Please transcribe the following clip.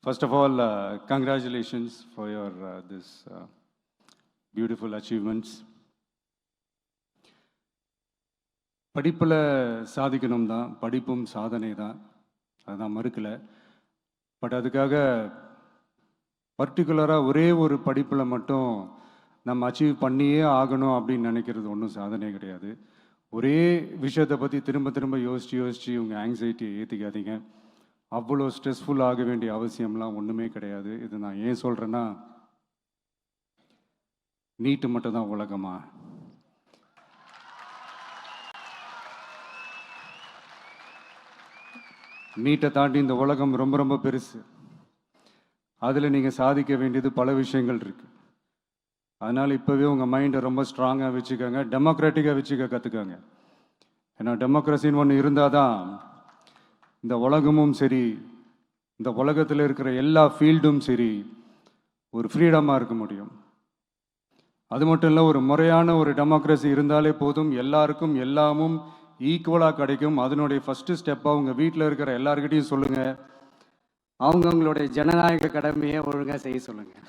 First of all, congratulations for your this beautiful achievements. படிப்பில் சாதிக்கணும் தான், படிப்பும் சாதனை தான், அதுதான் மறுக்கலை. பட் அதுக்காக பர்டிகுலராக ஒரே ஒரு படிப்பில் மட்டும் நம்ம அச்சீவ் பண்ணியே ஆகணும் அப்படின்னு நினைக்கிறது ஒன்றும் சாதனை கிடையாது. ஒரே விஷயத்தை பற்றி திரும்ப திரும்ப யோசித்து உங்கள் ஆங்ஸைட்டியை ஏற்றிக்காதீங்க. அவ்வளோ ஸ்ட்ரெஸ்ஃபுல் ஆக வேண்டிய அவசியம்லாம் ஒன்றுமே கிடையாது. இது நான் ஏன் சொல்கிறேன்னா, நீட்டு மட்டும் தான் உலகமா? நீட்டை தாண்டி இந்த உலகம் ரொம்ப ரொம்ப பெருசு. அதில் நீங்கள் சாதிக்க வேண்டியது பல விஷயங்கள் இருக்குது. அதனால் இப்போவே உங்கள் மைண்டை ரொம்ப ஸ்ட்ராங்காக வச்சுக்கோங்க, டெமோக்ராட்டிக்காக வச்சுக்க கற்றுக்கோங்க. ஏன்னா டெமோக்ரஸின்னு ஒன்று இருந்தால் தான் இந்த உலகமும் சரி, இந்த உலகத்தில் இருக்கிற எல்லா ஃபீல்டும் சரி, ஒரு ஃப்ரீடமாக இருக்க முடியும். அது மட்டும் இல்லை, ஒரு முறையான ஒரு டெமோக்ரஸி இருந்தாலே போதும், எல்லாருக்கும் எல்லாமும் ஈக்குவலாக கிடைக்கும். அதனுடைய ஃபஸ்ட்டு ஸ்டெப்பாக உங்கள் வீட்டில் இருக்கிற எல்லாருக்கிட்டையும் சொல்லுங்கள், அவங்கவுங்களுடைய ஜனநாயக கடமையை ஒழுங்காக செய்ய சொல்லுங்கள்.